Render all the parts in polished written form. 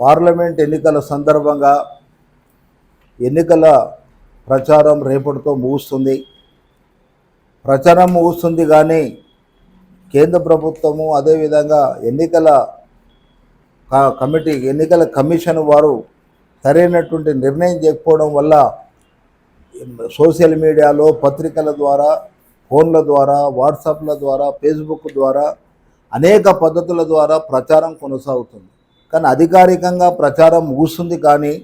Parliament ఎన్నికల సందర్భంగా ఎన్నికల ప్రచారం రేపటితో ముగుస్తుంది. ప్రచారం ముగుస్తుంది కానీ కేంద్ర ప్రభుత్వము అదేవిధంగా ఎన్నికల కమిషన్ వారు సరైనటువంటి నిర్ణయం చేయకపోవడం వల్ల సోషల్ మీడియాలో, పత్రికల ద్వారా, ఫోన్ల ద్వారా, వాట్సాప్ల ద్వారా, ఫేస్బుక్ ద్వారా అనేక పద్ధతుల ద్వారా ప్రచారం కొనసాగుతుంది. కానీ అధికారికంగా ప్రచారం ముగుస్తుంది కానీ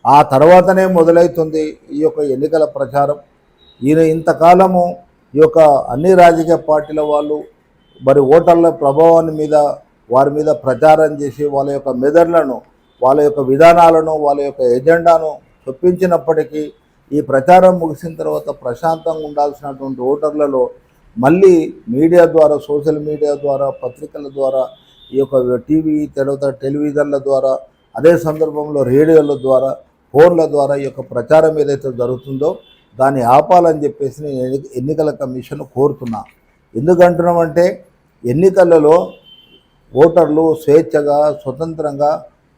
ఆ తర్వాతనే మొదలవుతుంది ఈ యొక్క ఎన్నికల ప్రచారం. ఇంతకాలము ఈ యొక్క అన్ని రాజకీయ పార్టీల వాళ్ళు మరి ఓటర్ల ప్రభావాన్ని మీద వారి మీద ప్రచారం చేసి వాళ్ళ యొక్క మెదడులను, వాళ్ళ యొక్క విధానాలను, వాళ్ళ యొక్క ఎజెండాను చొప్పించినప్పటికీ ఈ ప్రచారం ముగిసిన తర్వాత ప్రశాంతంగా ఉండాల్సినటువంటి ఓటర్లలో మళ్ళీ మీడియా ద్వారా, సోషల్ మీడియా ద్వారా, పత్రికల ద్వారా, ఈ యొక్క టీవీ తర్వాత టెలివిజన్ల ద్వారా, అదే సందర్భంలో రేడియోల ద్వారా, ఫోన్ల ద్వారా ఈ యొక్క ప్రచారం ఏదైతే జరుగుతుందో దాన్ని ఆపాలని చెప్పేసి నేను ఎన్నికల కమిషన్ కోరుతున్నా. ఎందుకంటున్నామంటే ఎన్నికలలో ఓటర్లు స్వేచ్ఛగా, స్వతంత్రంగా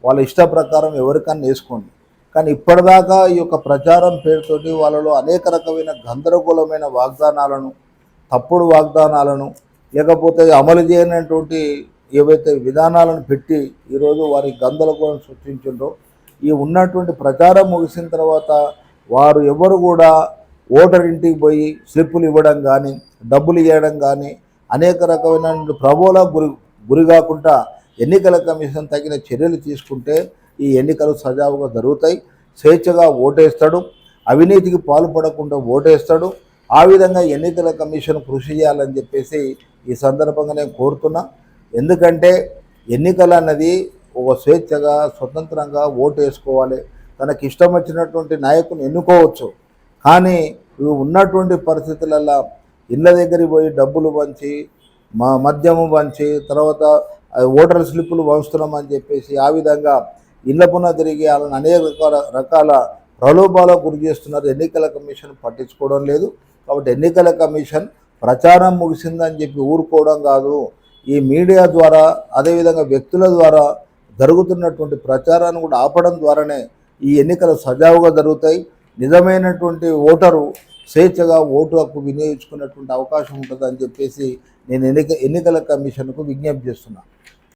వాళ్ళ ఇష్ట ప్రకారం ఎవరికన్నా వేసుకోండి. కానీ ఇప్పటిదాకా ఈ యొక్క ప్రచారం పేరుతోటి వాళ్ళలో అనేక రకమైన గందరగోళమైన వాగ్దానాలను, తప్పుడు వాగ్దానాలను, లేకపోతే అమలు చేయనటువంటి ఏవైతే విధానాలను పెట్టి ఈరోజు వారి గందరగోళం సృష్టించిందో, ఈ ఉన్నటువంటి ప్రచారం ముగిసిన తర్వాత వారు ఎవరు కూడా ఓటర్ ఇంటికి పోయి స్లిప్పులు ఇవ్వడం కానీ, డబ్బులు ఇవ్వడం కానీ, అనేక రకమైన ప్రబోధకు గురి కాకుండా ఎన్నికల కమిషన్ తగిన చర్యలు తీసుకుంటే ఈ ఎన్నికలు సజావుగా జరుగుతాయి. స్వేచ్ఛగా ఓటేస్తాడు, అవినీతికి పాల్పడకుండా ఓటేస్తాడు. ఆ విధంగా ఎన్నికల కమిషన్ కృషి చేయాలని చెప్పేసి ఈ సందర్భంగా నేను కోరుతున్నా. ఎందుకంటే ఎన్నికలు అన్నది ఒక స్వేచ్ఛగా, స్వతంత్రంగా ఓటు వేసుకోవాలి. తనకి ఇష్టం వచ్చినటువంటి నాయకుని ఎన్నుకోవచ్చు. కానీ ఇవి ఉన్నటువంటి పరిస్థితులలో ఇళ్ళ దగ్గరికి పోయి డబ్బులు పంచి, మద్యము పంచి, తర్వాత ఓటర్ స్లిప్పులు పంచుతున్నామని చెప్పేసి ఆ విధంగా ఇళ్ల పున తిరిగి వాళ్ళని అనేక రకాల ప్రలోభాలకు గురి చేస్తున్నారు. ఎన్నికల కమిషన్ పట్టించుకోవడం లేదు. కాబట్టి ఎన్నికల కమిషన్ ప్రచారం ముగిసిందని చెప్పి ఊరుకోవడం కాదు, ఈ మీడియా ద్వారా అదేవిధంగా వ్యక్తుల ద్వారా జరుగుతున్నటువంటి ప్రచారాన్ని కూడా ఆపడం ద్వారానే ఈ ఎన్నికలు సజావుగా జరుగుతాయి. నిజమైనటువంటి ఓటరు స్వేచ్ఛగా ఓటు హక్కు వినియోగించుకున్నటువంటి అవకాశం ఉంటుందని చెప్పేసి నేను ఎన్నికల కమిషన్కు విజ్ఞప్తి చేస్తున్నాను.